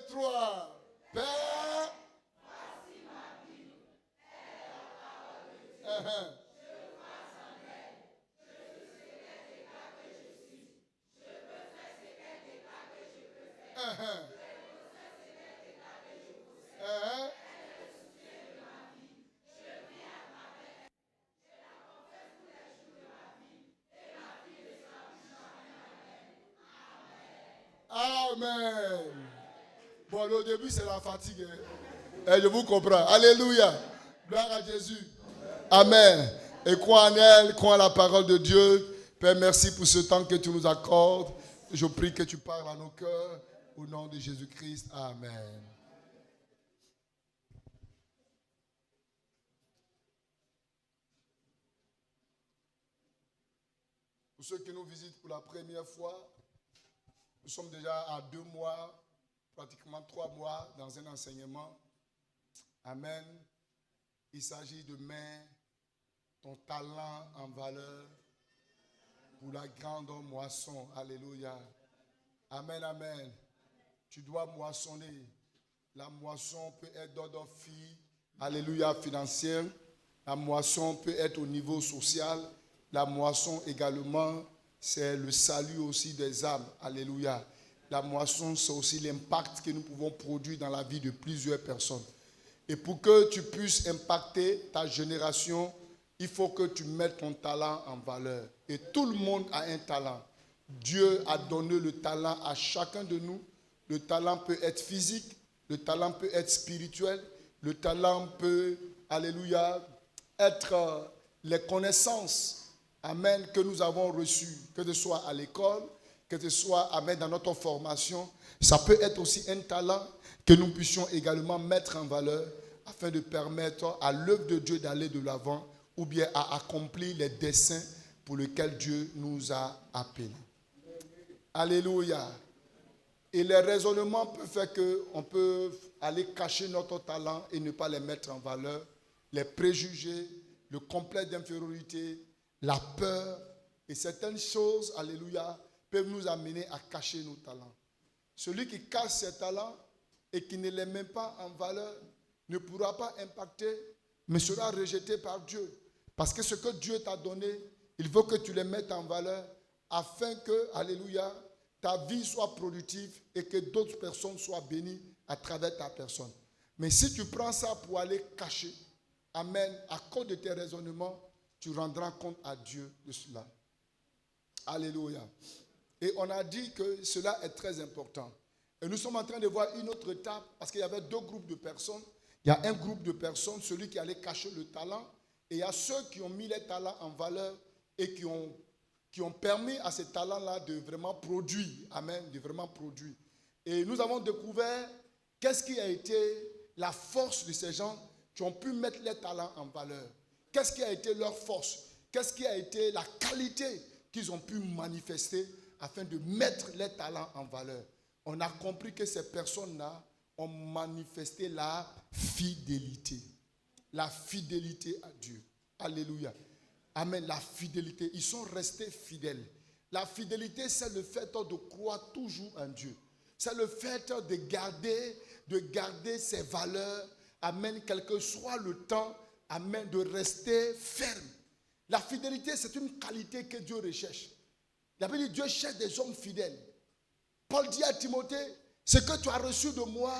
3. Père. Amen. Bon, le début, c'est la fatigue. Et je vous comprends. Alléluia. Gloire à Jésus. Amen. Et crois en elle, crois en la parole de Dieu. Père, merci pour ce temps que tu nous accordes. Je prie que tu parles à nos cœurs. Au nom de Jésus-Christ. Amen. Pour ceux qui nous visitent pour la première fois, nous sommes déjà à 2 mois, pratiquement 3 mois dans un enseignement. Amen. Il s'agit de mettre ton talent en valeur pour la grande moisson. Alléluia. Amen, amen. Tu dois moissonner. La moisson peut être d'ordre alléluia, financière. La moisson peut être au niveau social. La moisson également, c'est le salut aussi des âmes. Alléluia. La moisson, c'est aussi l'impact que nous pouvons produire dans la vie de plusieurs personnes. Et pour que tu puisses impacter ta génération, il faut que tu mettes ton talent en valeur. Et tout le monde a un talent. Dieu a donné le talent à chacun de nous. Le talent peut être physique, le talent peut être spirituel, le talent peut, alléluia, être les connaissances, amen, que nous avons reçues, que ce soit à l'école, que ce soit, amen, dans notre formation. Ça peut être aussi un talent que nous puissions également mettre en valeur afin de permettre à l'œuvre de Dieu d'aller de l'avant ou bien à accomplir les desseins pour lesquels Dieu nous a appelés. Alléluia. Et les raisonnements peuvent faire qu'on peut aller cacher notre talent et ne pas les mettre en valeur. Les préjugés, le complexe d'infériorité, la peur et certaines choses, alléluia, peuvent nous amener à cacher nos talents. Celui qui cache ses talents et qui ne les met pas en valeur ne pourra pas impacter, mais sera rejeté par Dieu. Parce que ce que Dieu t'a donné, il veut que tu les mettes en valeur afin que, alléluia, ta vie soit productive et que d'autres personnes soient bénies à travers ta personne. Mais si tu prends ça pour aller cacher, amen, à cause de tes raisonnements, tu rendras compte à Dieu de cela. Alléluia. Et on a dit que cela est très important. Et nous sommes en train de voir une autre étape parce qu'il y avait 2 groupes de personnes. Il y a un groupe de personnes, celui qui allait cacher le talent, et il y a ceux qui ont mis les talents en valeur et qui ont permis à ces talents-là de vraiment produire. Amen, de vraiment produire. Et nous avons découvert qu'est-ce qui a été la force de ces gens qui ont pu mettre les talents en valeur. Qu'est-ce qui a été leur force? Qu'est-ce qui a été la qualité qu'ils ont pu manifester afin de mettre les talents en valeur? On a compris que ces personnes-là ont manifesté la fidélité. La fidélité à Dieu. Alléluia. Amen. La fidélité. Ils sont restés fidèles. La fidélité, c'est le fait de croire toujours en Dieu. C'est le fait de garder ses valeurs. Amen. Quel que soit le temps. Amen. De rester ferme. La fidélité, c'est une qualité que Dieu recherche. La Bible dit Dieu cherche des hommes fidèles. Paul dit à Timothée, ce que tu as reçu de moi,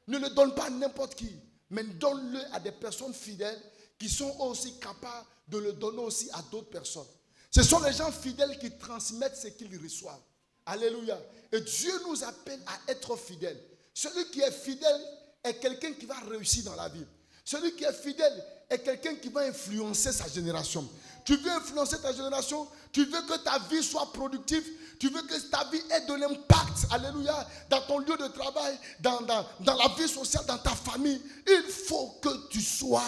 ne le donne pas à n'importe qui, mais donne-le à des personnes fidèles qui sont aussi capables de le donner aussi à d'autres personnes. Ce sont les gens fidèles qui transmettent ce qu'ils reçoivent. Alléluia. Et Dieu nous appelle à être fidèles. Celui qui est fidèle est quelqu'un qui va réussir dans la vie. Celui qui est fidèle est quelqu'un qui va influencer sa génération. Tu veux influencer ta génération, tu veux que ta vie soit productive, tu veux que ta vie ait de l'impact, alléluia, dans ton lieu de travail, dans la vie sociale, dans ta famille. Il faut que tu sois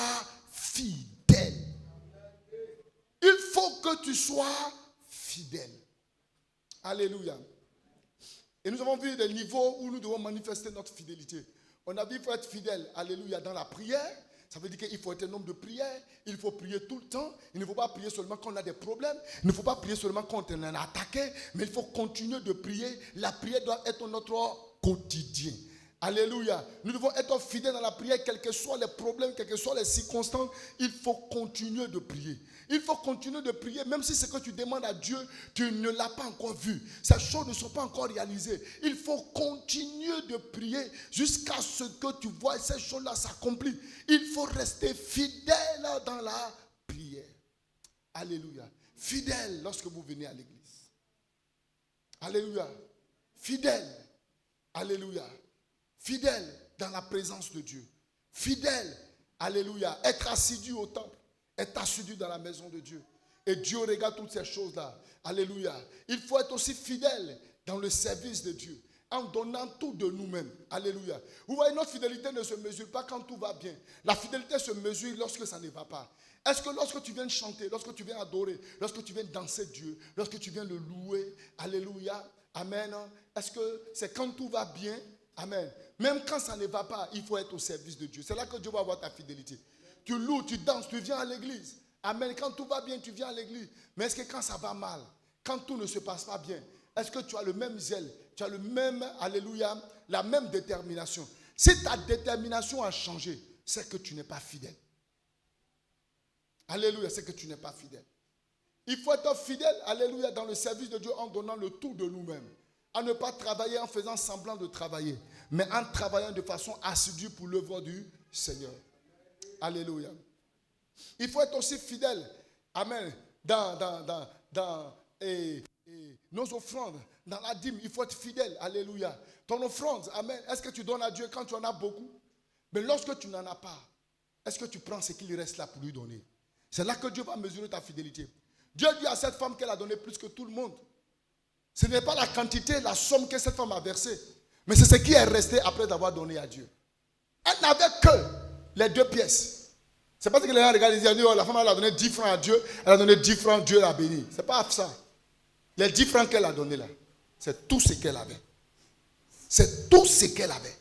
fidèle. Il faut que tu sois fidèle. Alléluia. Et nous avons vu des niveaux où nous devons manifester notre fidélité. On a vu qu'il faut être fidèle, alléluia, dans la prière. Ça veut dire qu'il faut être un homme de prière. Il faut prier tout le temps. Il ne faut pas prier seulement quand on a des problèmes. Il ne faut pas prier seulement quand on est attaqué. Mais il faut continuer de prier. La prière doit être notre quotidien. Alléluia. Nous devons être fidèles dans la prière, quels que soient les problèmes, quelles que soient les circonstances. Il faut continuer de prier. Il faut continuer de prier, même si ce que tu demandes à Dieu, tu ne l'as pas encore vu. Ces choses ne sont pas encore réalisées. Il faut continuer de prier jusqu'à ce que tu vois ces choses-là s'accomplir. Il faut rester fidèle dans la prière. Alléluia. Fidèle lorsque vous venez à l'église. Alléluia. Fidèle. Alléluia. Fidèle dans la présence de Dieu. Fidèle. Alléluia. Être assidu au temple. Être assidu dans la maison de Dieu. Et Dieu regarde toutes ces choses-là. Alléluia. Il faut être aussi fidèle dans le service de Dieu. En donnant tout de nous-mêmes. Alléluia. Vous voyez, notre fidélité ne se mesure pas quand tout va bien. La fidélité se mesure lorsque ça ne va pas. Est-ce que lorsque tu viens chanter, lorsque tu viens adorer, lorsque tu viens danser Dieu, lorsque tu viens le louer, alléluia, amen, est-ce que c'est quand tout va bien? Amen. Même quand ça ne va pas, il faut être au service de Dieu. C'est là que Dieu va avoir ta fidélité. Tu loues, tu danses, tu viens à l'église. Amen. Quand tout va bien, tu viens à l'église. Mais est-ce que quand ça va mal, quand tout ne se passe pas bien, est-ce que tu as le même zèle? Tu as le même, alléluia, la même détermination? Si ta détermination a changé, c'est que tu n'es pas fidèle. Alléluia, c'est que tu n'es pas fidèle. Il faut être fidèle, alléluia, dans le service de Dieu en donnant le tout de nous-mêmes. À ne pas travailler en faisant semblant de travailler, mais en travaillant de façon assidue pour l'œuvre du Seigneur. Alléluia. Il faut être aussi fidèle, amen, dans nos offrandes, dans la dîme. Il faut être fidèle, alléluia. Ton offrande, amen, est-ce que tu donnes à Dieu quand tu en as beaucoup? Mais lorsque tu n'en as pas, est-ce que tu prends ce qu'il reste là pour lui donner? C'est là que Dieu va mesurer ta fidélité. Dieu dit à cette femme qu'elle a donné plus que tout le monde. Ce n'est pas la quantité, la somme que cette femme a versée, mais c'est ce qui est resté après d'avoir donné à Dieu. Elle n'avait que les 2 pièces. C'est pas ce que les gens regardent et disent, oh, la femme elle a donné 10 francs à Dieu, elle a donné 10 francs, Dieu l'a béni. C'est pas ça. Les 10 francs qu'elle a donné là, c'est tout ce qu'elle avait. C'est tout ce qu'elle avait.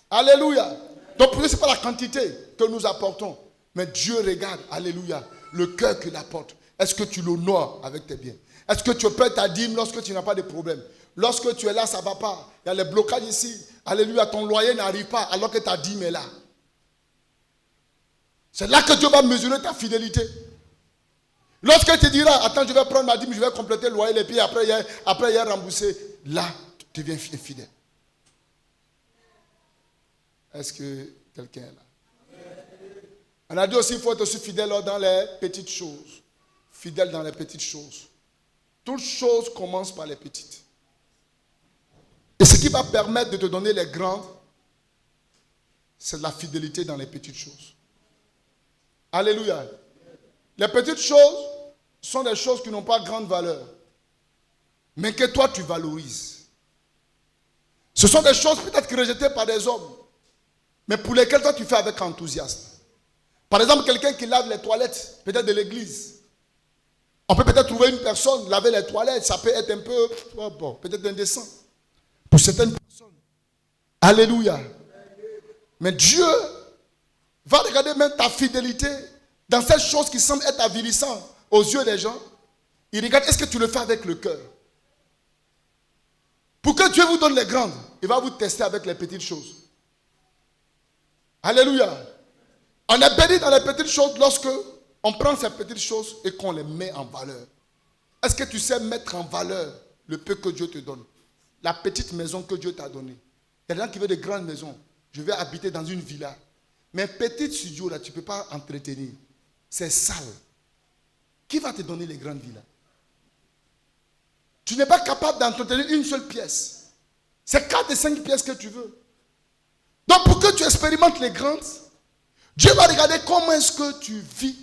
Alléluia. Donc pour nous, ce n'est pas la quantité que nous apportons, mais Dieu regarde, alléluia, le cœur qu'il apporte. Est-ce que tu l'honores avec tes biens? Est-ce que tu paies ta dîme lorsque tu n'as pas de problème? Lorsque tu es là, ça ne va pas. Il y a les blocages ici. Alléluia, ton loyer n'arrive pas alors que ta dîme est là. C'est là que Dieu va mesurer ta fidélité. Lorsque tu diras, attends, je vais prendre ma dîme, je vais compléter le loyer, et puis après, il y a remboursé. Là, tu deviens fidèle. Est-ce que quelqu'un est là? On a dit aussi qu'il faut être aussi fidèle dans les petites choses. Fidèle dans les petites choses. Toutes choses commencent par les petites. Et ce qui va permettre de te donner les grandes, c'est la fidélité dans les petites choses. Alléluia. Les petites choses sont des choses qui n'ont pas grande valeur, mais que toi tu valorises. Ce sont des choses peut-être rejetées par des hommes, mais pour lesquelles toi tu fais avec enthousiasme. Par exemple, quelqu'un qui lave les toilettes, peut-être de l'église. On peut peut-être trouver une personne, laver les toilettes, ça peut être un peu, bon, peut-être indécent. Pour certaines personnes. Alléluia. Mais Dieu va regarder même ta fidélité dans cette chose qui semble être avilissante aux yeux des gens. Il regarde, est-ce que tu le fais avec le cœur? Pour que Dieu vous donne les grandes, il va vous tester avec les petites choses. Alléluia. On est béni dans les petites choses lorsque on prend ces petites choses et qu'on les met en valeur. Est-ce que tu sais mettre en valeur le peu que Dieu te donne? La petite maison que Dieu t'a donnée. Il y a des gens qui veulent de grandes maisons. Je vais habiter dans une villa. Mais petite studio là, tu ne peux pas entretenir. C'est sale. Qui va te donner les grandes villas? Tu n'es pas capable d'entretenir une seule pièce. C'est 4 et 5 pièces que tu veux. Donc pour que tu expérimentes les grandes, Dieu va regarder comment est-ce que tu vis,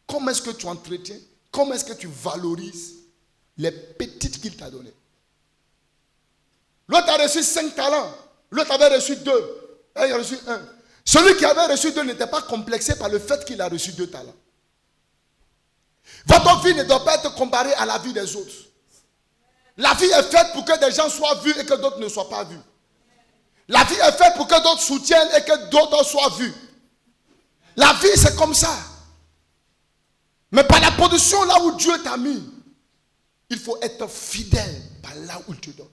comment est-ce que tu entretiens, comment est-ce que tu valorises les petites qu'il t'a données. L'autre a reçu 5 talents, l'autre avait reçu 2, il a reçu 1. Celui qui avait reçu 2 n'était pas complexé par le fait qu'il a reçu 2 talents. Votre vie ne doit pas être comparée à la vie des autres. La vie est faite pour que des gens soient vus et que d'autres ne soient pas vus. La vie est faite pour que d'autres soutiennent et que d'autres soient vus. La vie, c'est comme ça. Mais par la position là où Dieu t'a mis, il faut être fidèle par là où il te donne.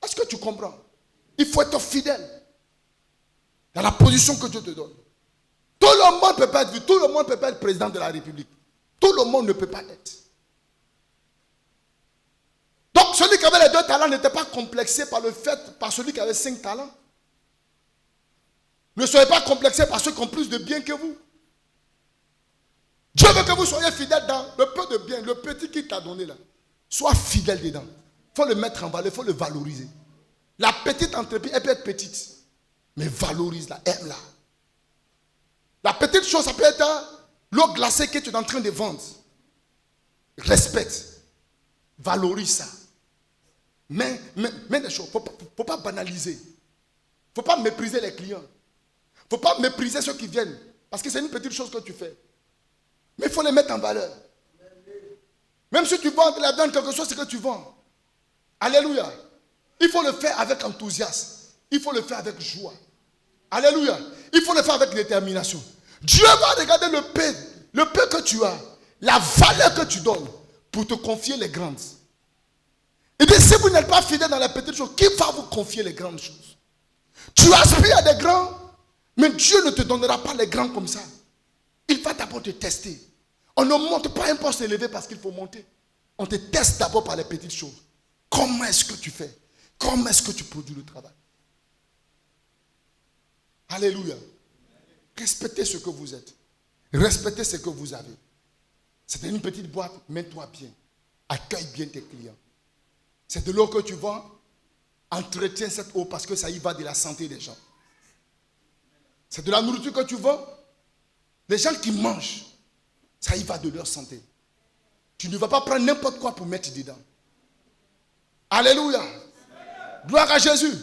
Est-ce que tu comprends? Il faut être fidèle dans la position que Dieu te donne. Tout le monde ne peut pas être vu. Tout le monde ne peut pas être président de la République. Tout le monde ne peut pas être. Donc, celui qui avait les 2 talents n'était pas complexé par celui qui avait 5 talents. Ne soyez pas complexé par ceux qui ont plus de biens que vous. Dieu veut que vous soyez fidèle dans le peu de biens, le petit qu'il t'a donné là. Sois fidèle dedans. Il faut le mettre en valeur, il faut le valoriser. La petite entreprise, elle peut être petite, mais valorise-la, aime-la. La petite chose, ça peut être l'eau glacée que tu es en train de vendre. Respecte. Valorise ça. Mais des choses, il ne faut pas banaliser. Il ne faut pas mépriser les clients. Il ne faut pas mépriser ceux qui viennent. Parce que c'est une petite chose que tu fais. Mais il faut les mettre en valeur. Même si tu vends de la viande, quelque chose, c'est que tu vends. Alléluia. Il faut le faire avec enthousiasme. Il faut le faire avec joie. Alléluia. Il faut le faire avec détermination. Dieu va regarder le peu que tu as, la valeur que tu donnes pour te confier les grandes. Et bien, si vous n'êtes pas fidèle dans les petites choses, qui va vous confier les grandes choses? Tu aspires à des grands, mais Dieu ne te donnera pas les grands comme ça. Il va d'abord te tester. On ne monte pas un poste élevé parce qu'il faut monter. On te teste d'abord par les petites choses. Comment est-ce que tu fais? Comment est-ce que tu produis le travail? Alléluia. Respectez ce que vous êtes. Respectez ce que vous avez. C'est une petite boîte, mets-toi bien. Accueille bien tes clients. C'est de l'eau que tu vends. Entretiens cette eau parce que ça y va de la santé des gens. C'est de la nourriture que tu vends. Les gens qui mangent, ça y va de leur santé. Tu ne vas pas prendre n'importe quoi pour mettre dedans. Alléluia. Gloire à Jésus.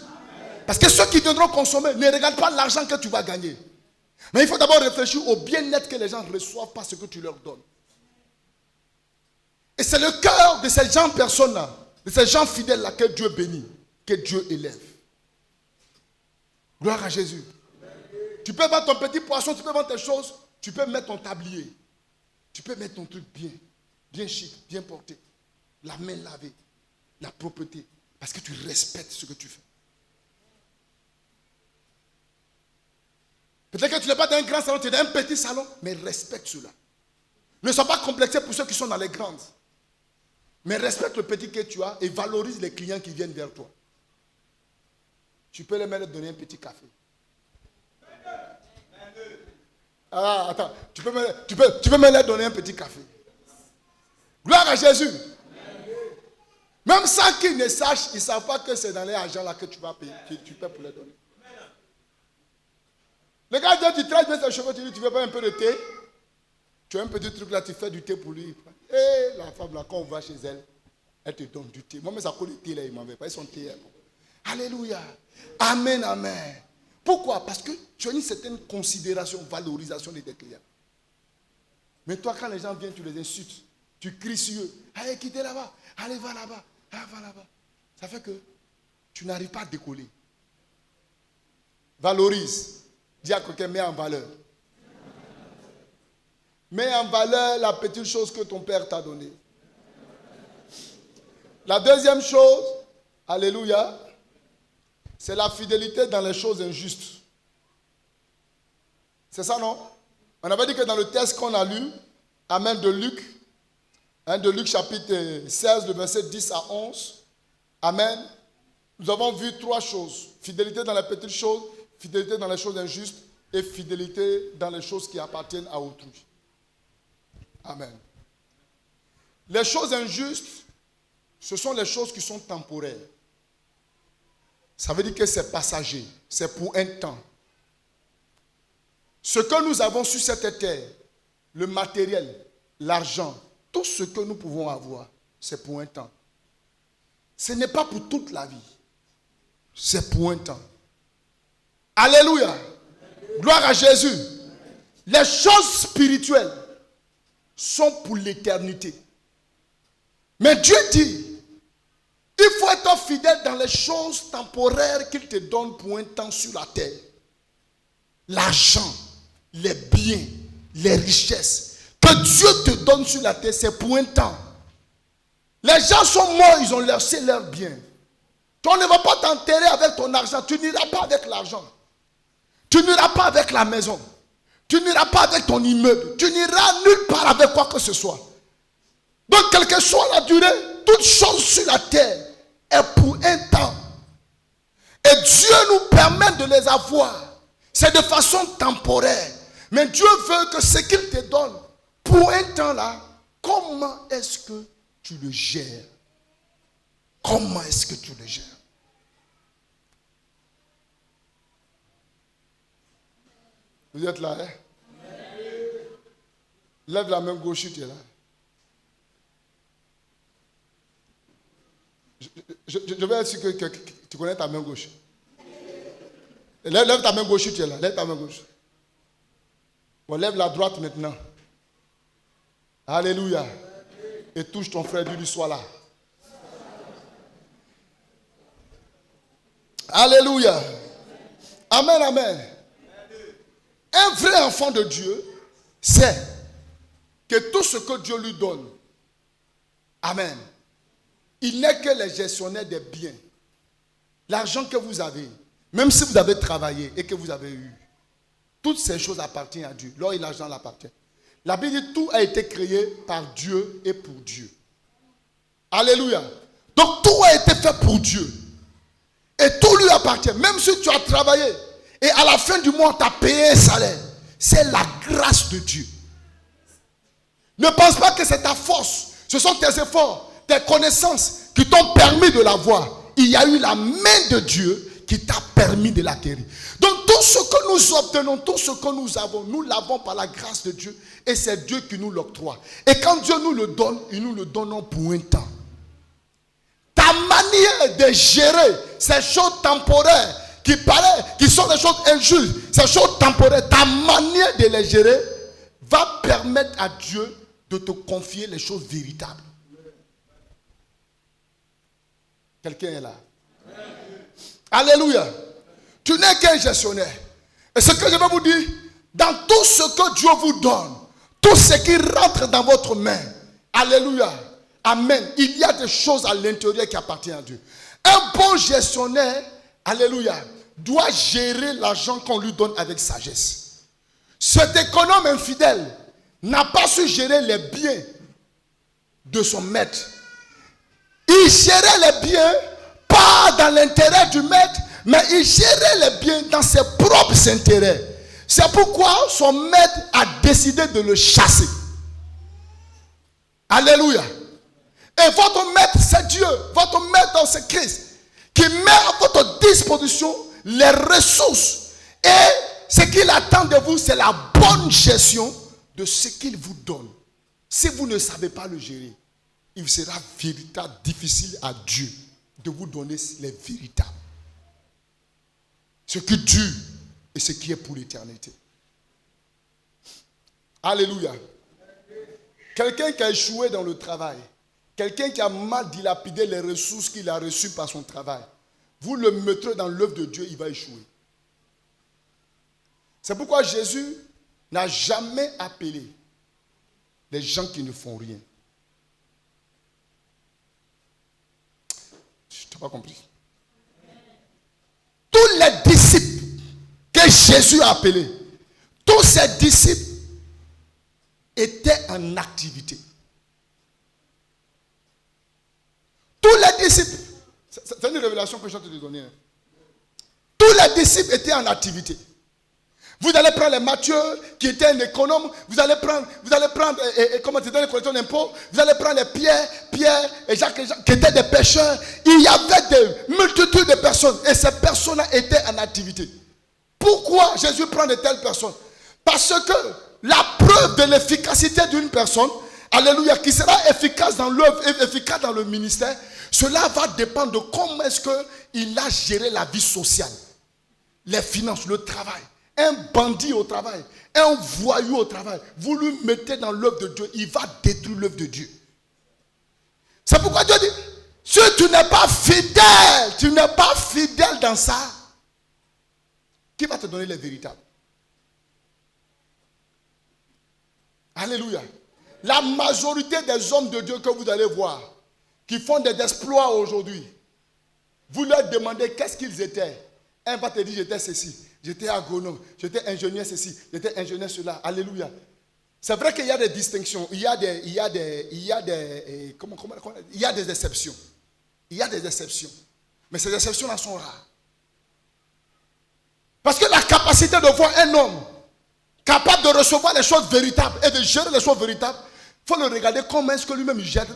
Parce que ceux qui viendront consommer ne regardent pas l'argent que tu vas gagner. Mais il faut d'abord réfléchir au bien-être que les gens reçoivent par ce que tu leur donnes. Et c'est le cœur de ces gens personnes-là, de ces gens fidèles-là que Dieu bénit, que Dieu élève. Gloire à Jésus. Tu peux vendre ton petit poisson, tu peux vendre tes choses, tu peux mettre ton tablier. Tu peux mettre ton truc bien, bien chic, bien porté. La main lavée, la propreté. Parce que tu respectes ce que tu fais. Peut-être que tu n'es pas dans un grand salon, tu es dans un petit salon, mais respecte cela. Ne sois pas complexé pour ceux qui sont dans les grandes. Mais respecte le petit que tu as et valorise les clients qui viennent vers toi. Tu peux les même donner un petit café. Ah, attends, tu peux me leur donner un petit café. Gloire à Jésus. Même sans qu'ils ne sachent, ils ne savent pas que c'est dans les argents là que tu vas payer, tu paies pour les donner. Le gars dit, tu traites bien tes cheveux, tu dis, tu veux pas un peu de thé? Tu as un petit truc là, tu fais du thé pour lui. Et la femme là, quand on va chez elle, elle te donne du thé. Moi, mais ça coûte le thé là, il m'en veut pas, ils sont thé. Alléluia. Amen, amen. Pourquoi? Parce que tu as une certaine considération, valorisation de tes clients. Mais toi, quand les gens viennent, tu les insultes. Tu cries sur eux. Allez, quittez là-bas. Allez, va là-bas. Ah, va là-bas. Ça fait que tu n'arrives pas à décoller. Valorise. Dis à quelqu'un, mets en valeur. Mets en valeur la petite chose que ton père t'a donnée. La deuxième chose, alléluia, c'est la fidélité dans les choses injustes. C'est ça, non? On avait dit que dans le texte qu'on a lu, amen, de Luc chapitre 16, le verset 10 à 11, amen, nous avons vu 3 choses. Fidélité dans les petites choses, fidélité dans les choses injustes et fidélité dans les choses qui appartiennent à autrui. Amen. Les choses injustes, ce sont les choses qui sont temporaires. Ça veut dire que c'est passager, c'est pour un temps. Ce que nous avons sur cette terre, le matériel, l'argent, tout ce que nous pouvons avoir, c'est pour un temps. Ce n'est pas pour toute la vie. C'est pour un temps. Alléluia. Gloire à Jésus. Les choses spirituelles sont pour l'éternité. Mais Dieu dit, il faut être fidèle dans les choses temporaires qu'il te donne pour un temps sur la terre. L'argent, les biens, les richesses que Dieu te donne sur la terre, c'est pour un temps. Les gens sont morts, ils ont laissé leurs biens. On ne va pas t'enterrer avec ton argent. Tu n'iras pas avec l'argent. Tu n'iras pas avec la maison. Tu n'iras pas avec ton immeuble. Tu n'iras nulle part avec quoi que ce soit. Donc, quelle que soit la durée, toute chose sur la terre est pour un temps. Et Dieu nous permet de les avoir. C'est de façon temporaire. Mais Dieu veut que ce qu'il te donne pour un temps là, comment est-ce que tu le gères? Comment est-ce que tu le gères? Vous êtes là, hein? Lève la main gauche si tu es là. Je vais être sûr que tu connais ta main gauche. Lève ta main gauche si tu es là. Lève ta main gauche. Bon, lève la droite maintenant. Alléluia. Et touche ton frère, dis-lui, sois là. Alléluia. Amen, amen. Un vrai enfant de Dieu sait que tout ce que Dieu lui donne, amen, il n'est que le gestionnaire des biens. L'argent que vous avez, même si vous avez travaillé et que vous avez eu, toutes ces choses appartiennent à Dieu. L'or et l'argent l'appartiennent. La Bible dit tout a été créé par Dieu et pour Dieu. Alléluia. Donc tout a été fait pour Dieu. Et tout lui appartient. Même si tu as travaillé et à la fin du mois tu as payé un salaire, c'est la grâce de Dieu. Ne pense pas que c'est ta force. Ce sont tes efforts, tes connaissances qui t'ont permis de l'avoir. Il y a eu la main de Dieu qui t'a permis de l'acquérir. Donc tout ce que nous obtenons, tout ce que nous avons, nous l'avons par la grâce de Dieu. Et c'est Dieu qui nous l'octroie. Et quand Dieu nous le donne, il nous le donne pour un temps. Ta manière de gérer ces choses temporaires qui sont des choses injustes, ces choses temporaires, ta manière de les gérer va permettre à Dieu de te confier les choses véritables. Quelqu'un est là? Alléluia. Tu n'es qu'un gestionnaire. Et ce que je vais vous dire, dans tout ce que Dieu vous donne, tout ce qui rentre dans votre main, alléluia, amen, il y a des choses à l'intérieur qui appartiennent à Dieu. Un bon gestionnaire, alléluia, doit gérer l'argent qu'on lui donne avec sagesse. Cet économe infidèle n'a pas su gérer les biens de son maître. Il gérait les biens pas dans l'intérêt du maître, mais il gérait les biens dans ses propres intérêts. C'est pourquoi son maître a décidé de le chasser. Alléluia. Et votre maître, c'est Dieu. Votre maître, c'est Christ, qui met à votre disposition les ressources. Et ce qu'il attend de vous, c'est la bonne gestion de ce qu'il vous donne. Si vous ne savez pas le gérer, il sera véritablement difficile à Dieu de vous donner les véritables. Ce qui dure et ce qui est pour l'éternité. Alléluia. Quelqu'un qui a échoué dans le travail, quelqu'un qui a mal dilapidé les ressources qu'il a reçues par son travail, vous le mettrez dans l'œuvre de Dieu, il va échouer. C'est pourquoi Jésus n'a jamais appelé les gens qui ne font rien. Je n'ai pas compris. Tous les disciples que Jésus a appelés, tous ces disciples étaient en activité. Tous les disciples, c'est une révélation que je viens de te donner. Tous les disciples étaient en activité. Vous allez prendre les Matthieu, qui était un économe. Vous allez prendre comment c'était les collecteurs d'impôts. Vous allez prendre les Pierre et Jacques, qui étaient des pêcheurs. Il y avait des multitudes de personnes. Et ces personnes-là étaient en activité. Pourquoi Jésus prend de telles personnes? Parce que la preuve de l'efficacité d'une personne, alléluia, qui sera efficace dans l'œuvre, efficace dans le ministère, cela va dépendre de comment est-ce qu'il a géré la vie sociale, les finances, le travail. Un bandit au travail, un voyou au travail, vous lui mettez dans l'œuvre de Dieu, il va détruire l'œuvre de Dieu. C'est pourquoi Dieu dit, si tu n'es pas fidèle dans ça, qui va te donner les véritables? Alléluia. La majorité des hommes de Dieu que vous allez voir, qui font des exploits aujourd'hui, Vous leur demandez qu'est-ce qu'ils étaient. Un va te dire j'étais ceci, j'étais agronome, j'étais ingénieur ceci, j'étais ingénieur cela. Alléluia. C'est vrai qu'il y a des distinctions, il y a des exceptions. Il y a des exceptions. Mais ces exceptions-là sont rares. Parce que la capacité de voir un homme capable de recevoir les choses véritables et de gérer les choses véritables, il faut le regarder comment est-ce que lui-même gère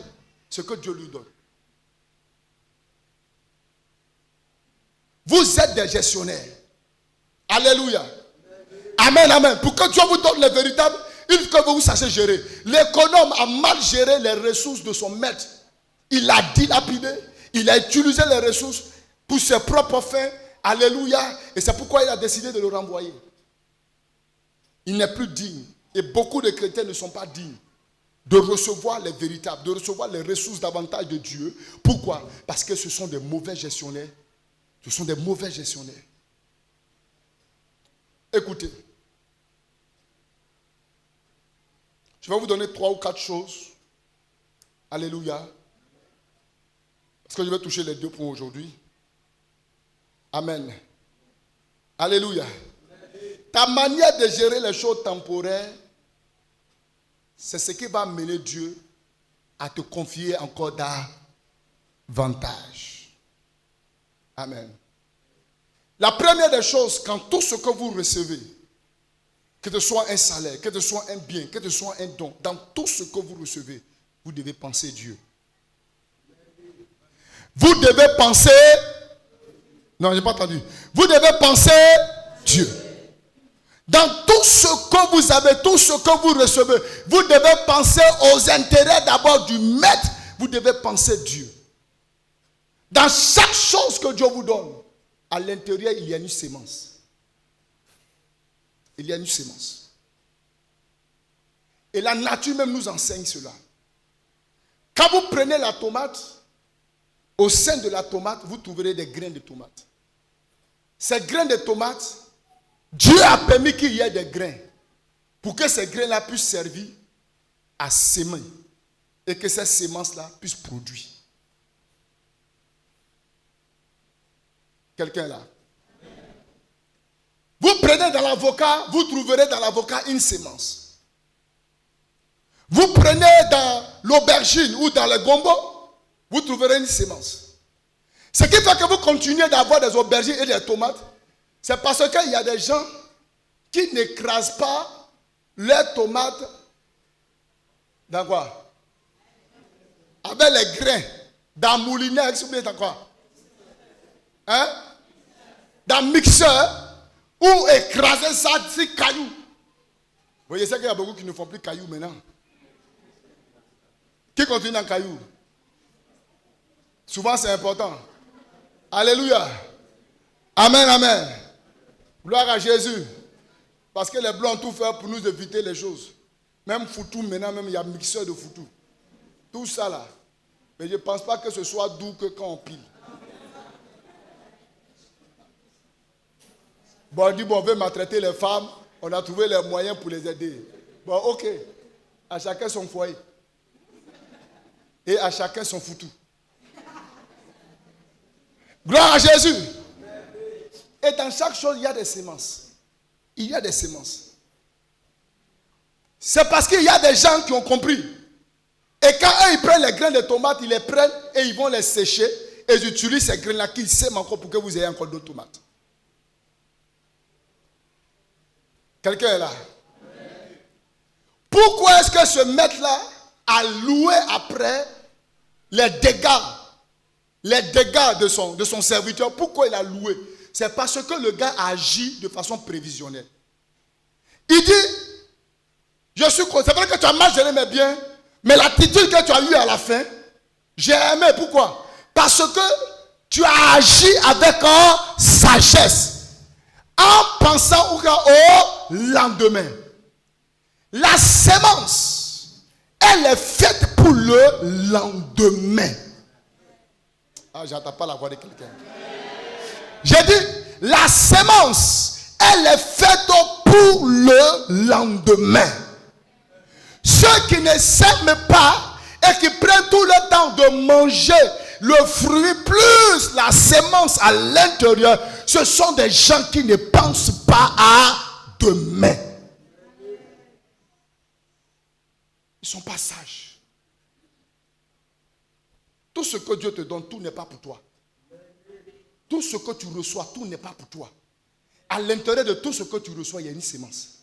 ce que Dieu lui donne. Vous êtes des gestionnaires. Alléluia. Amen, amen. Pour que Dieu vous donne les véritables, il faut que vous sachiez gérer. L'économe a mal géré les ressources de son maître. Il a dilapidé. Il a utilisé les ressources pour ses propres fins. Alléluia. Et c'est pourquoi il a décidé de le renvoyer. Il n'est plus digne. Et beaucoup de chrétiens ne sont pas dignes de recevoir les véritables, de recevoir les ressources davantage de Dieu. Pourquoi? Parce que ce sont des mauvais gestionnaires. Ce sont des mauvais gestionnaires. Écoutez. Je vais vous donner 3 ou 4 choses. Alléluia. Parce que je vais toucher les 2 points aujourd'hui. Amen. Alléluia. Ta manière de gérer les choses temporaires, c'est ce qui va amener Dieu à te confier encore davantage. Amen. La première des choses, quand tout ce que vous recevez, que ce soit un salaire, que ce soit un bien, que ce soit un don, dans tout ce que vous recevez, vous devez penser Dieu. Vous devez penser... Non, je n'ai pas entendu. Vous devez penser Dieu. Dans tout ce que vous avez, tout ce que vous recevez, vous devez penser aux intérêts d'abord du maître. Vous devez penser Dieu. Dans chaque chose que Dieu vous donne, à l'intérieur, il y a une sémence. Il y a une sémence. Et la nature même nous enseigne cela. Quand vous prenez la tomate, au sein de la tomate, vous trouverez des grains de tomate. Ces grains de tomate, Dieu a permis qu'il y ait des grains pour que ces grains-là puissent servir à s'aimer et que ces semences-là puissent produire. Quelqu'un là? Vous prenez dans l'avocat, vous trouverez dans l'avocat une sémence. Vous prenez dans l'aubergine ou dans le gombo, vous trouverez une sémence. Ce qui fait que vous continuez d'avoir des aubergines et des tomates, c'est parce qu'il y a des gens qui n'écrasent pas leurs tomates dans quoi? Avec les grains, dans moulinaire, si vous voulez, dans quoi? Hein? Dans mixeur, ou écraser ça, c'est caillou. Vous voyez, c'est qu'il y a beaucoup qui ne font plus caillou maintenant. Qui continue dans caillou? Souvent, c'est important. Alléluia. Amen, amen. Gloire à Jésus. Parce que les blancs ont tout fait pour nous éviter les choses. Même foutou, maintenant, même il y a mixeur de foutou. Tout ça là. Mais je ne pense pas que ce soit doux que quand on pile. Bon, on dit, bon, on veut maltraiter les femmes. On a trouvé les moyens pour les aider. Bon, ok. À chacun son foyer. Et à chacun son foutu. Gloire à Jésus. Et dans chaque chose, il y a des semences. Il y a des semences. C'est parce qu'il y a des gens qui ont compris. Et quand eux, ils prennent les grains de tomates, ils les prennent et ils vont les sécher. Et ils utilisent ces grains-là qu'ils sèment encore pour que vous ayez encore d'autres tomates. Quelqu'un est là? Pourquoi est-ce que ce maître-là a loué après les dégâts de son serviteur? Pourquoi il a loué? C'est parce que le gars a agi de façon prévisionnelle. Il dit, c'est vrai que tu as mal géré mes biens, mais l'attitude que tu as eue à la fin, j'ai aimé. Pourquoi? Parce que tu as agi avec sagesse, en pensant au lendemain. La sémence, elle est faite pour le lendemain. Ah, j'entends pas la voix de quelqu'un. J'ai dit, la sémence, elle est faite pour le lendemain. Ceux qui ne s'aiment pas et qui prennent tout le temps de manger le fruit plus la sémence à l'intérieur, ce sont des gens qui ne pensent pas à demain. Ils ne sont pas sages. Tout ce que Dieu te donne, tout n'est pas pour toi. Tout ce que tu reçois, tout n'est pas pour toi. À l'intérieur de tout ce que tu reçois, il y a une sémence.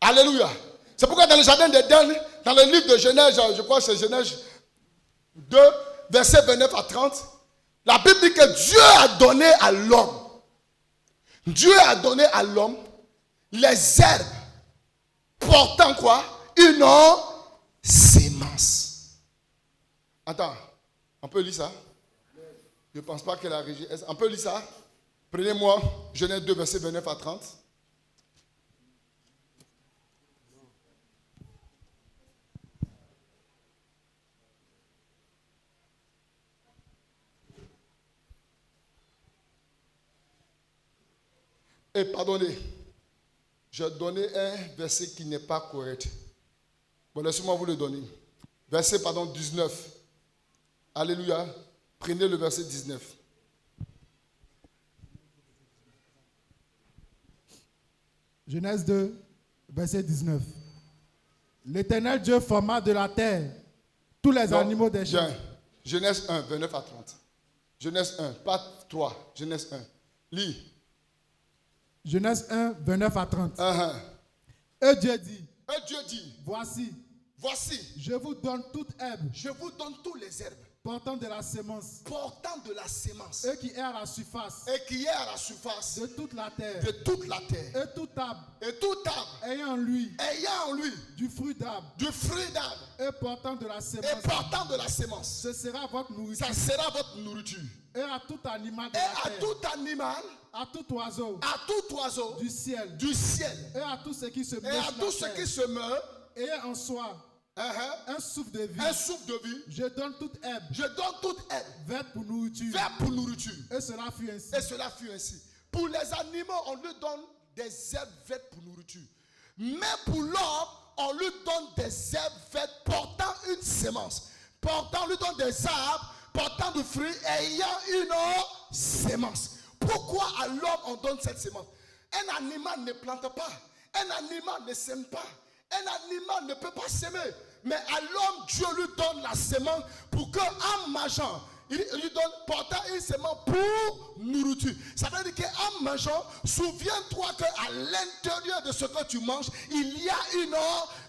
Alléluia. C'est pourquoi dans le jardin d'Éden, dans le livre de Genèse, je crois que c'est Genèse 2, versets 29 à 30, la Bible dit que Dieu a donné à l'homme. Dieu a donné à l'homme les herbes portant quoi? Une sémence. Attends, on peut lire ça? Je ne pense pas que la régie... On peut lire ça? Prenez-moi Genèse 2, versets 29 à 30. Et pardonnez, j'ai donné un verset qui n'est pas correct. Bon, laissez-moi vous le donner. Verset, 19. Alléluia. Prenez le verset 19. Genèse 2, verset 19. L'Éternel Dieu forma de la terre tous les animaux des champs. Genèse 1, 29 à 30. Genèse 1, pas 3. Genèse 1. Lis. Genèse 1, 29 à 30. Et Dieu dit, voici, je vous donne toute herbe, je vous donne tous les herbes portant de la sémence, et qui est à la surface, de toute la terre, et tout arbre, ayant en lui, du fruit d'arbre, et portant de la sémence, ce sera votre nourriture. Et à tout animal de la terre, à tout oiseau du ciel, et à tout ce qui se meurt, ayant en soi un souffle de vie, je donne toute herbe, verte pour nourriture. Et cela fut ainsi. Pour les animaux, on lui donne des herbes vertes pour nourriture. Mais pour l'homme, on lui donne des herbes vertes portant une sémence. On lui donne des arbres portant du fruit ayant une sémence. Pourquoi à l'homme on donne cette sémence? Un animal ne plante pas. Un animal ne sème pas. Un animal ne peut pas s'aimer. Mais à l'homme, Dieu lui donne la sémence pour qu'en mangeant, il lui donne portant une sémence pour nourriture. Ça veut dire qu'en mangeant, souviens-toi qu'à l'intérieur de ce que tu manges, il y a une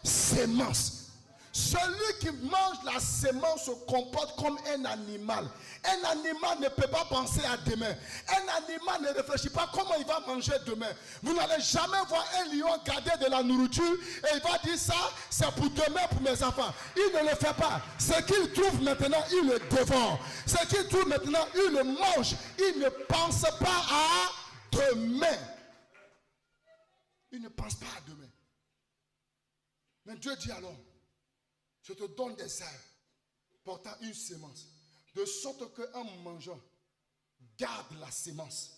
sémence. Celui qui mange la sémence se comporte comme un animal. Un animal ne peut pas penser à demain. Un animal ne réfléchit pas comment il va manger demain. Vous n'allez jamais voir un lion garder de la nourriture et il va dire ça, c'est pour demain, pour mes enfants. Il ne le fait pas. Ce qu'il trouve maintenant, il le dévore. Ce qu'il trouve maintenant, il le mange. Il ne pense pas à demain. Il ne pense pas à demain. Mais Dieu dit alors, je te donne des herbes portant une sémence, de sorte qu'en mangeant, garde la sémence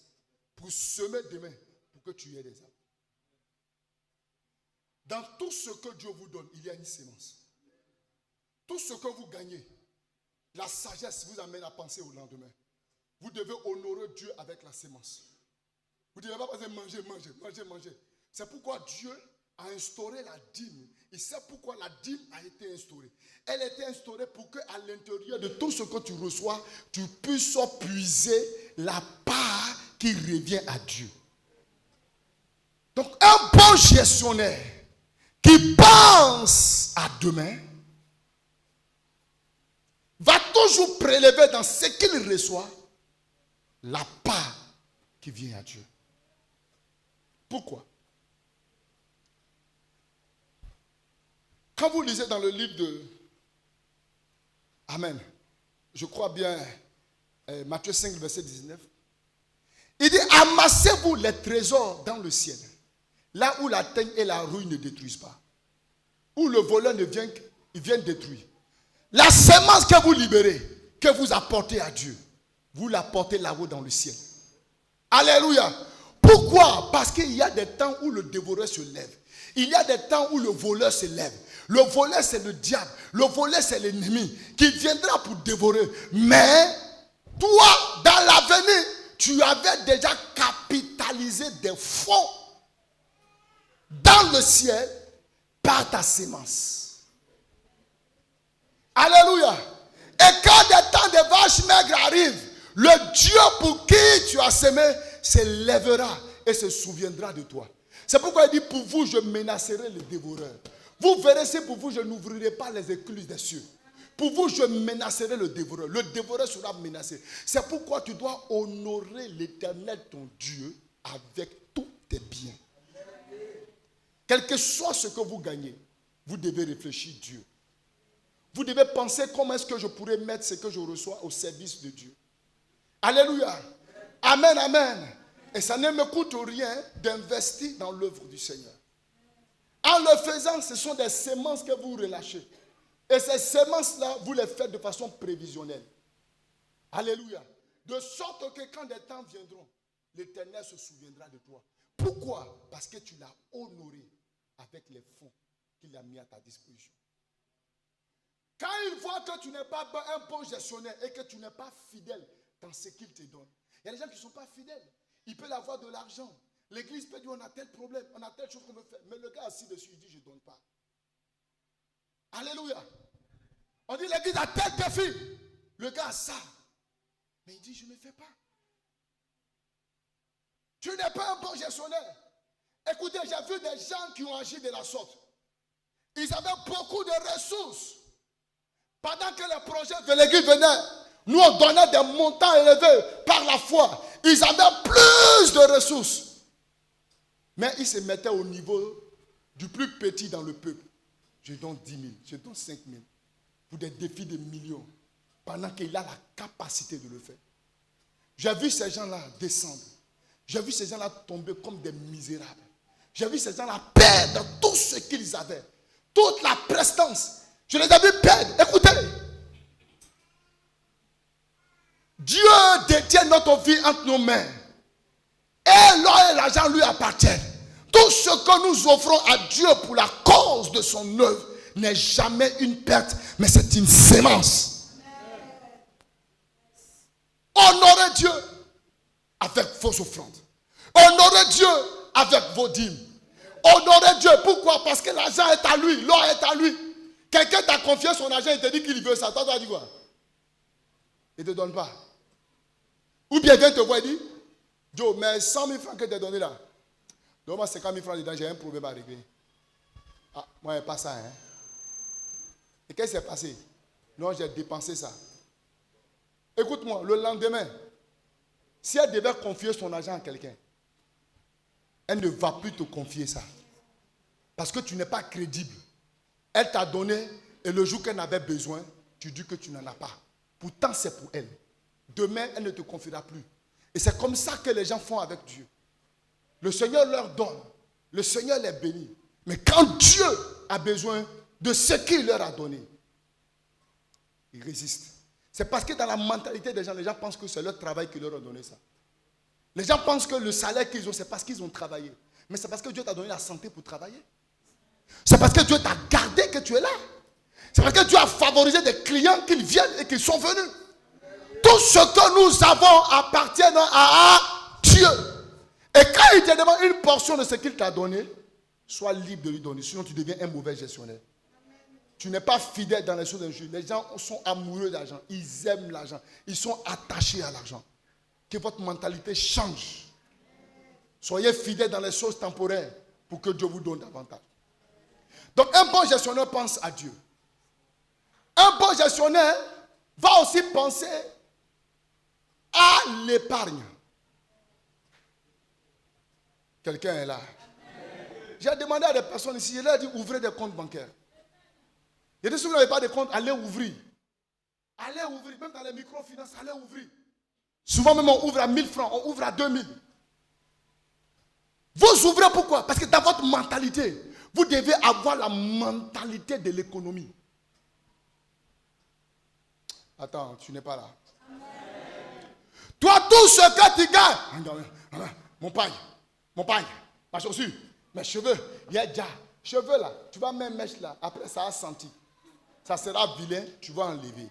pour semer demain, pour que tu aies des arbres. Dans tout ce que Dieu vous donne, il y a une sémence. Tout ce que vous gagnez, la sagesse vous amène à penser au lendemain. Vous devez honorer Dieu avec la sémence. Vous ne devez pas penser manger. C'est pourquoi Dieu a instauré la dîme. Il sait pourquoi la dîme a été instaurée. Elle a été instaurée pour qu'à l'intérieur de tout ce que tu reçois, tu puisses puiser la part qui revient à Dieu. Donc un bon gestionnaire qui pense à demain va toujours prélever dans ce qu'il reçoit la part qui vient à Dieu. Pourquoi? Quand vous lisez dans le livre de Amen, je crois bien, Matthieu 5, verset 19, il dit, amassez-vous les trésors dans le ciel, là où la teigne et la rouille ne détruisent pas, où le voleur ne vient, il vient détruire. La sémence que vous libérez, que vous apportez à Dieu, vous l'apportez là-haut dans le ciel. Alléluia. Pourquoi? Parce qu'il y a des temps où le dévoreur se lève. Il y a des temps où le voleur se lève. Le volet, c'est le diable. Le volet, c'est l'ennemi qui viendra pour dévorer. Mais toi, dans l'avenir, tu avais déjà capitalisé des fonds dans le ciel par ta sémence. Alléluia. Et quand des temps de vaches maigres arrivent, le Dieu pour qui tu as semé se lèvera et se souviendra de toi. C'est pourquoi il dit, pour vous, je menacerai les dévoreurs. Vous verrez si pour vous, je n'ouvrirai pas les écluses des cieux. Pour vous, je menacerai le dévoreur. Le dévoreur sera menacé. C'est pourquoi tu dois honorer l'Éternel, ton Dieu, avec tous tes biens. Quel que soit ce que vous gagnez, vous devez réfléchir Dieu. Vous devez penser comment est-ce que je pourrais mettre ce que je reçois au service de Dieu. Alléluia. Amen, amen. Et ça ne me coûte rien d'investir dans l'œuvre du Seigneur. En le faisant, ce sont des semences que vous relâchez. Et ces semences-là, vous les faites de façon prévisionnelle. Alléluia. De sorte que quand des temps viendront, l'Éternel se souviendra de toi. Pourquoi? Parce que tu l'as honoré avec les fonds qu'il a mis à ta disposition. Quand il voit que tu n'es pas un bon gestionnaire et que tu n'es pas fidèle dans ce qu'il te donne, il y a des gens qui ne sont pas fidèles. Il peut avoir de l'argent. L'église peut dire on a tel problème, on a telle chose qu'on veut faire. Mais le gars assis dessus, il dit je ne donne pas. Alléluia. On dit l'église a tel défi. Le gars a ça. Mais il dit je ne fais pas. Tu n'es pas un bon gestionnaire. Écoutez, j'ai vu des gens qui ont agi de la sorte. Ils avaient beaucoup de ressources. Pendant que les projets de l'église venaient, nous on donnait des montants élevés par la foi. Ils avaient plus de ressources. Mais ils se mettaient au niveau du plus petit dans le peuple. Je donne 10 000, je donne 5 000. Pour des défis de millions. Pendant qu'il a la capacité de le faire. J'ai vu ces gens-là descendre. J'ai vu ces gens-là tomber comme des misérables. J'ai vu ces gens-là perdre tout ce qu'ils avaient. Toute la prestance. Je les ai vus perdre. Écoutez. Dieu détient notre vie entre nos mains. Et l'or et l'argent lui appartiennent. Tout ce que nous offrons à Dieu pour la cause de son œuvre n'est jamais une perte, mais c'est une sémence. Honorez Dieu avec vos offrandes. Honorez Dieu avec vos dîmes. Honorez Dieu. Pourquoi? Parce que l'argent est à lui, l'or est à lui. Quelqu'un t'a confié son argent, il te dit qu'il veut ça. Toi, tu as dit quoi? Il ne te donne pas. Ou bien quelqu'un te voit et dit, Joe, mais 100 000 francs que tu as donné là, donne-moi 50 000 francs dedans, j'ai un problème à régler. Ah, moi, il n'y a pas ça. Hein? Et qu'est-ce qui s'est passé? Non, j'ai dépensé ça. Écoute-moi, le lendemain, si elle devait confier son argent à quelqu'un, elle ne va plus te confier ça. Parce que tu n'es pas crédible. Elle t'a donné et le jour qu'elle avait besoin, tu dis que tu n'en as pas. Pourtant, c'est pour elle. Demain, elle ne te confiera plus. Et c'est comme ça que les gens font avec Dieu. Le Seigneur leur donne. Le Seigneur les bénit. Mais quand Dieu a besoin de ce qu'il leur a donné, ils résistent. C'est parce que dans la mentalité des gens, les gens pensent que c'est leur travail qui leur a donné ça. Les gens pensent que le salaire qu'ils ont, c'est parce qu'ils ont travaillé. Mais c'est parce que Dieu t'a donné la santé pour travailler. C'est parce que Dieu t'a gardé que tu es là. C'est parce que Dieu a favorisé des clients qu'ils viennent et qu'ils sont venus. Tout ce que nous avons appartient à Dieu. Et quand il te demande une portion de ce qu'il t'a donné, sois libre de lui donner. Sinon, tu deviens un mauvais gestionnaire. Tu n'es pas fidèle dans les choses injustes. Les gens sont amoureux d'argent. Ils aiment l'argent. Ils sont attachés à l'argent. Que votre mentalité change. Soyez fidèles dans les choses temporaires pour que Dieu vous donne davantage. Donc, un bon gestionnaire pense à Dieu. Un bon gestionnaire va aussi penser à l'épargne. Quelqu'un est là. J'ai demandé à des personnes ici, je leur ai dit ouvrez des comptes bancaires. Il y a des gens qui n'avaient pas de compte, allez ouvrir. Allez ouvrir, même dans les microfinances, allez ouvrir. Souvent même on ouvre à 1000 francs, on ouvre à 2000. Vous ouvrez pourquoi? Parce que dans votre mentalité, vous devez avoir la mentalité de l'économie. Attends, tu n'es pas là. Toi, tout ce que tu gagnes, mon pagne, ma chaussure, mes cheveux, il y a déjà, cheveux là, tu vas mettre mèche là, après ça a senti. Ça sera vilain, tu vas enlever.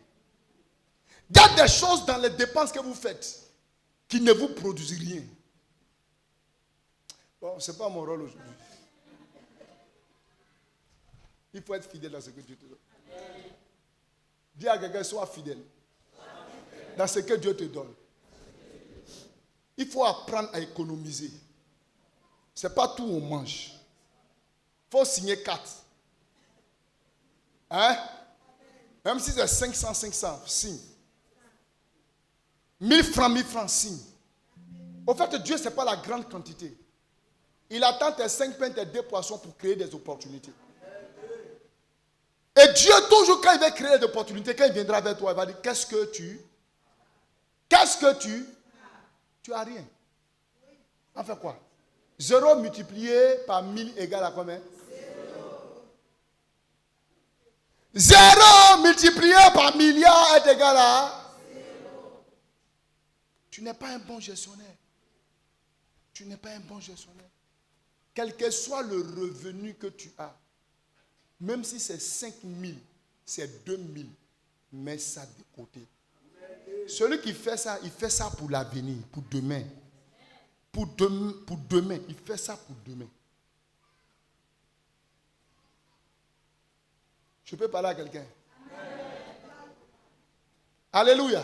Il y a des choses dans les dépenses que vous faites qui ne vous produisent rien. Bon, ce n'est pas mon rôle aujourd'hui. Il faut être fidèle dans ce que Dieu te donne. Dis à quelqu'un, sois fidèle dans ce que Dieu te donne. Il faut apprendre à économiser. Ce n'est pas tout on mange. Il faut signer 4. Hein? Même si c'est 500, signe. 1000 francs, signe. Au fait, Dieu, ce n'est pas la grande quantité. Il attend tes 5 pains, tes 2 poissons pour créer des opportunités. Et Dieu, toujours quand il veut créer des opportunités, quand il viendra vers toi, il va dire, qu'est-ce que tu as rien. En fait quoi? 0 multiplié par 1000 égale à combien? 0 multiplié par milliard est égal à 0. Tu n'es pas un bon gestionnaire. Tu n'es pas un bon gestionnaire. Quel que soit le revenu que tu as, même si c'est 5 000, c'est 2 000, mets ça de côté. Celui qui fait ça, il fait ça pour l'avenir, pour demain. Pour demain, il fait ça pour demain. Je peux parler à quelqu'un? Alléluia.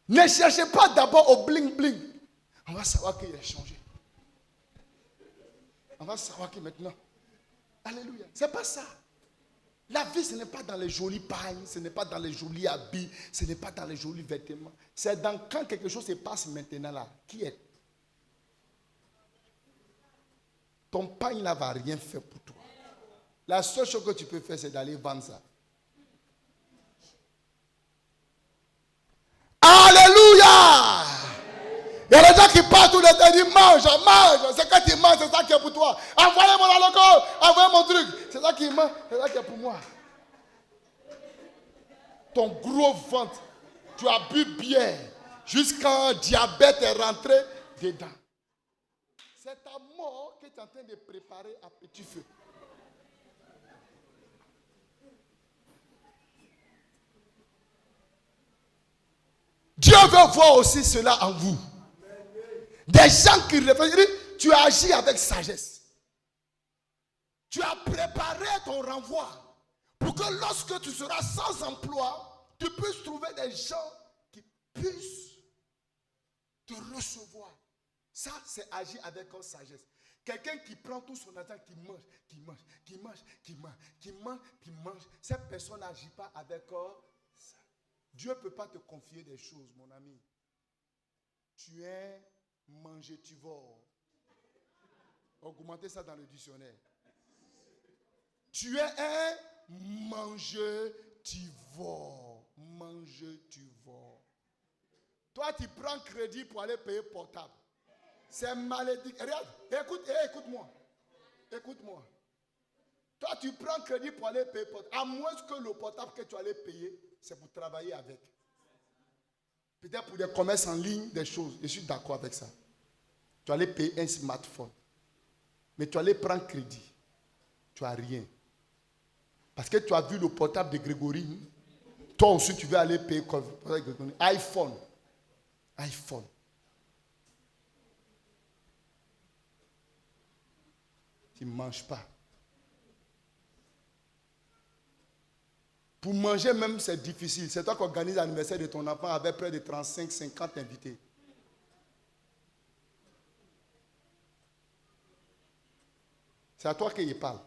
Ne cherchez pas d'abord au bling bling. On va savoir qu'il a changé. On va savoir que maintenant. Alléluia. C'est pas ça. La vie, ce n'est pas dans les jolis pailles, ce n'est pas dans les jolis habits, ce n'est pas dans les jolis vêtements. C'est dans quand quelque chose se passe maintenant là. Qui est? Ton pain là va rien faire pour toi. La seule chose que tu peux faire, c'est d'aller vendre ça. Alléluia! Il y a des gens qui partent tous les temps, ils disent mange. C'est quand tu manges, c'est ça qui est pour toi. Envoyez mon alcool, envoyez mon truc. C'est ça qui mange, c'est ça qui est pour moi. Ton gros ventre, tu as bu bière jusqu'à diabète est rentré dedans. C'est ta mort que tu es en train de préparer à petit feu. Dieu veut voir aussi cela en vous. Des gens qui réfléchissent, tu agis avec sagesse. Tu as préparé ton renvoi pour que lorsque tu seras sans emploi, tu puisses trouver des gens qui puissent te recevoir. Ça, c'est agir avec sagesse. Quelqu'un qui prend tout son argent, qui mange. Cette personne n'agit pas avec ça. Dieu ne peut pas te confier des choses, mon ami. Tu es mangétivore. Augmentez ça dans le dictionnaire. Tu es un mangétivore. Toi, tu prends crédit pour aller payer portable. C'est malédique. Regarde, écoute-moi. Toi, tu prends crédit pour aller payer portable. À moins que le portable que tu allais payer, c'est pour travailler avec. Peut-être pour des commerces en ligne, des choses. Je suis d'accord avec ça. Tu allais payer un smartphone. Mais tu allais prendre crédit. Tu n'as rien. Parce que tu as vu le portable de Grégory. Toi aussi, tu veux aller payer iPhone. Tu ne manges pas. Pour manger même, c'est difficile. C'est toi qui organise l'anniversaire de ton enfant avec près de 35-50 invités. C'est à toi qu'il parle.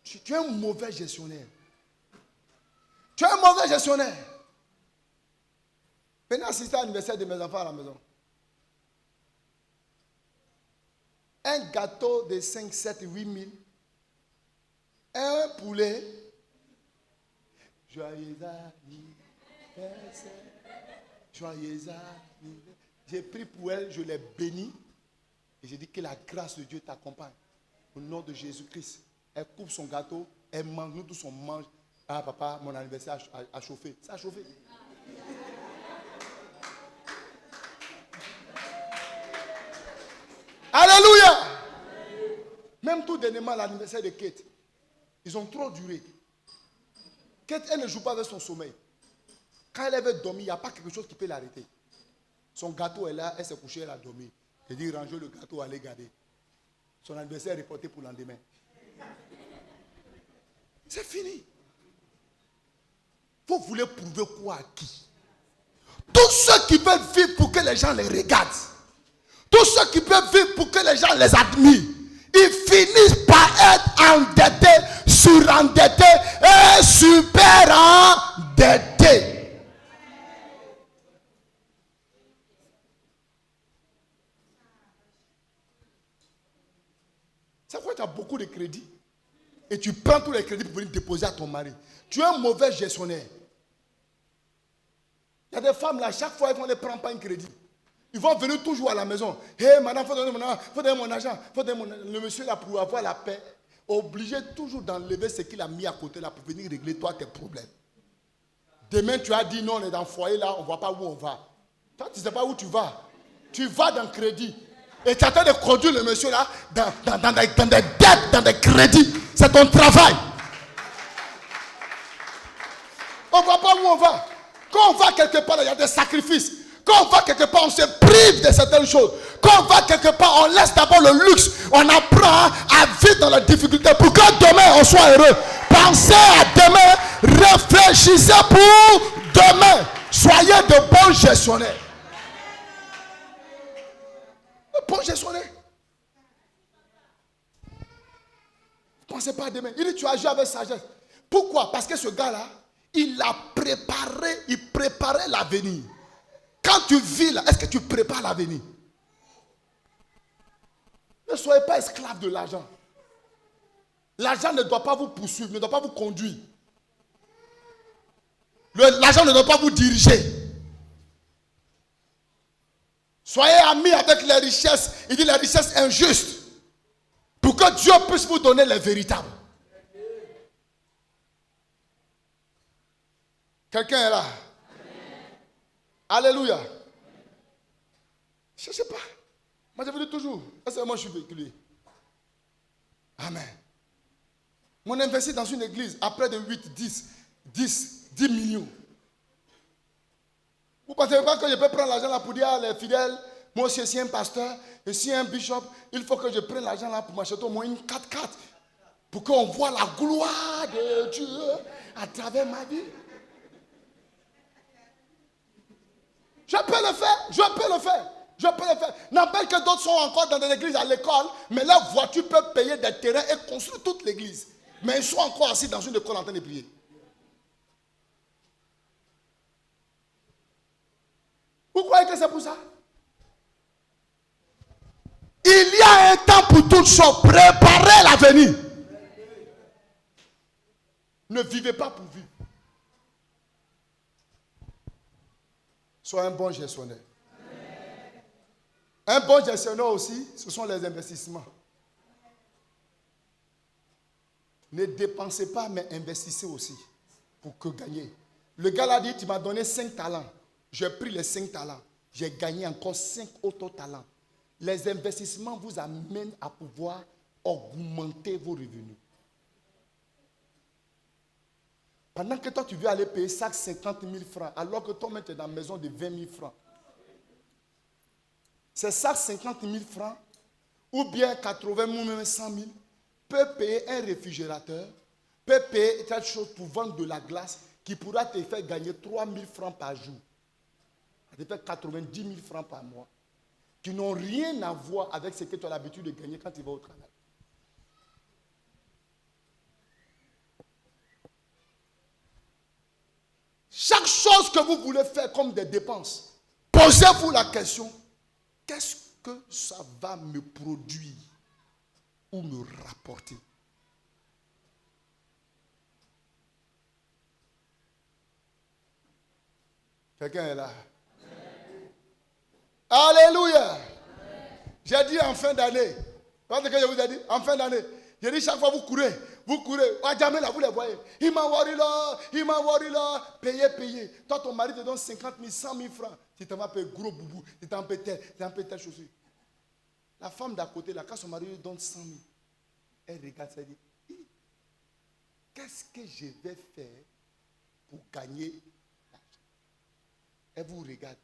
Tu es un mauvais gestionnaire. Venez assister à l'anniversaire de mes enfants à la maison. Un gâteau de 5, 7, 8 000. Un poulet. Joyeux anniversaire. J'ai pris pour elle, je l'ai bénie. Et j'ai dit que la grâce de Dieu t'accompagne. Au nom de Jésus-Christ. Elle coupe son gâteau, elle mange, nous tous on mange. Ah papa, mon anniversaire a chauffé. Ça a chauffé. Alléluia. Même tout dernièrement, l'anniversaire de Kate, ils ont trop duré. Kate, elle ne joue pas avec son sommeil. Quand elle avait dormi, il n'y a pas quelque chose qui peut l'arrêter. Son gâteau est là, elle s'est couchée, elle a dormi. Elle dit, rangez le gâteau, allez garder. Son anniversaire est reporté pour le lendemain. C'est fini. Vous voulez prouver quoi à qui? Tous ceux qui veulent vivre pour que les gens les regardent, tous ceux qui peuvent vivre pour que les gens les admirent, ils finissent par être endettés, surendettés et super endettés. C'est pourquoi tu as beaucoup de crédits et tu prends tous les crédits pour venir déposer à ton mari. Tu es un mauvais gestionnaire. Il y a des femmes là, chaque fois, ils ne prennent pas un crédit. Ils vont venir toujours à la maison. Hé, madame, il faut donner mon argent. Le monsieur là, pour avoir la paix, obligé toujours d'enlever ce qu'il a mis à côté là pour venir régler toi tes problèmes. Demain, tu as dit non, on est dans le foyer là, on ne voit pas où on va. Toi, tu ne sais pas où tu vas. Tu vas dans le crédit. Et tu attends de conduire le monsieur là dans des dettes, dans des crédits. C'est ton travail. On ne voit pas où on va. Quand on va quelque part, il y a des sacrifices. Quand on va quelque part, on se prive de certaines choses. Quand on va quelque part, on laisse d'abord le luxe. On apprend à vivre dans la difficulté pour que demain, on soit heureux. Pensez à demain. Réfléchissez pour demain. Soyez de bons gestionnaires. De bons gestionnaires. Ne pensez pas à demain. Il dit, tu agis avec sagesse. Pourquoi? Parce que ce gars-là, il a préparé, il préparait l'avenir. Quand tu vis là, est-ce que tu prépares l'avenir? Ne soyez pas esclave de l'argent. L'argent ne doit pas vous poursuivre, ne doit pas vous conduire. L'argent ne doit pas vous diriger. Soyez amis avec les richesses. Il dit les richesses injustes. Pour que Dieu puisse vous donner les véritables. Quelqu'un est là? Alléluia. Je ne sais pas. Moi, je vous dis toujours. Est-ce que moi, je suis véhiculé? Amen. Mon investi dans une église à près de 8, 10 millions. Vous ne pensez pas que je peux prendre l'argent là pour dire à les fidèles, moi aussi, si un pasteur, et si un bishop, il faut que je prenne l'argent là pour m'acheter au moins une 4x4. Pour qu'on voit la gloire de Dieu à travers ma vie. Je peux le faire, je peux le faire, je peux le faire. N'empêche que d'autres sont encore dans des églises à l'école, mais leur voiture peut payer des terrains et construire toute l'église. Mais ils sont encore assis dans une école en train de prier. Vous croyez que c'est pour ça? Il y a un temps pour toutes choses. Préparez l'avenir. Ne vivez pas pour vivre. Sois un bon gestionnaire. Un bon gestionnaire aussi, ce sont les investissements. Ne dépensez pas, mais investissez aussi pour que gagner. Le gars l'a dit, tu m'as donné 5 talents. J'ai pris les 5 talents. J'ai gagné encore 5 autres talents. Les investissements vous amènent à pouvoir augmenter vos revenus. Pendant que toi, tu veux aller payer chaque 50 000 francs, alors que toi, tu es dans la maison de 20 000 francs. C'est chaque 50 000 francs, ou bien 80 000, même 100 000, peut payer un réfrigérateur, peut payer quelque chose pour vendre de la glace, qui pourra te faire gagner 3 000 francs par jour. Ça te fait 90 000 francs par mois, qui n'ont rien à voir avec ce que tu as l'habitude de gagner quand tu vas au travail. Chaque chose que vous voulez faire comme des dépenses, posez-vous la question, qu'est-ce que ça va me produire ou me rapporter? Quelqu'un est là? Alléluia! J'ai dit en fin d'année. Vous voyez ce que je vous ai dit? En fin d'année. J'ai dit chaque fois vous courez. Ah, jamais là, vous les voyez. Il m'a worry là. Payez. Toi, ton mari te donne 50 000, 100 000 francs. Tu t'en vas payer gros boubou. Tu t'en payes telle chaussure. La femme d'à côté, là, quand son mari lui donne 100 000, Elle regarde, elle dit, qu'est-ce que je vais faire pour gagner l'argent? Elle vous regarde.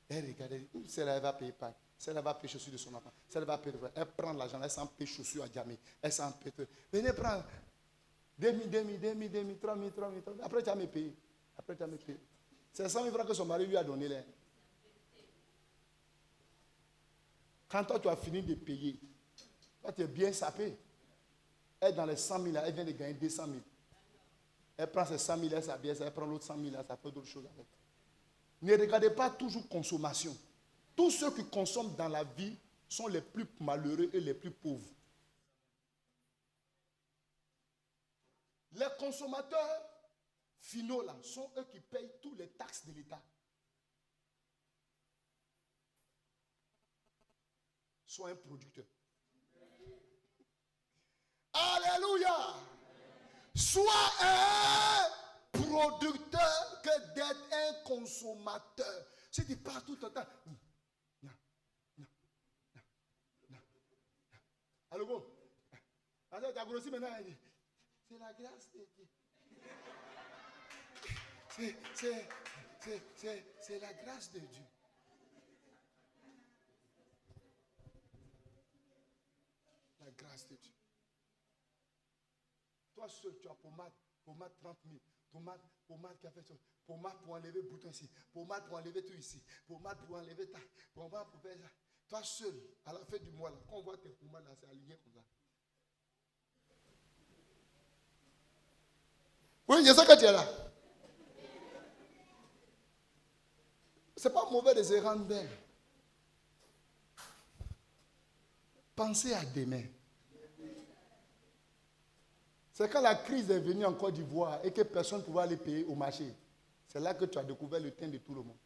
Elle regarde, elle dit, celle-là va payer pas. Celle-là va payer chaussures de son enfant. Celle-là va payer. Elle prend l'argent, elle s'en paye chaussures à Djamé. Elle s'en paye. Venez prendre 2 000, 3 000. Après, tu vas me payer. C'est 100 000 francs que son mari lui a donné là. Quand toi, tu as fini de payer, toi, tu es bien sapé. Elle, dans les 100 000, elle vient de gagner 200 000. Elle prend ces 100 000, elle s'habille, elle prend l'autre 100 000, ça fait d'autres choses avec. Ne regardez pas toujours consommation. Tous ceux qui consomment dans la vie sont les plus malheureux et les plus pauvres. Les consommateurs finaux là sont eux qui payent toutes les taxes de l'État. Sois un producteur. Alléluia. Sois un producteur que d'être un consommateur. Si tu pars tout le temps. Allô, bon. Alors, tu as grossi maintenant. C'est la grâce de Dieu. C'est la grâce de Dieu. La grâce de Dieu. Toi seul, tu as pommade 30 000. Pommade qui a fait ça. Pommade pour enlever le bouton ici. Pommade pour enlever tout ici. Pommade pour enlever ta. Pommade pour faire ça. Toi seul, à la fin du mois, là, quand on voit tes pommades là, c'est aligné comme ça. Oui, je sais que tu es là. C'est pas mauvais de se rendre belle. Pensez à demain. C'est quand la crise est venue en Côte d'Ivoire et que personne ne pouvait aller payer au marché. C'est là que tu as découvert le teint de tout le monde.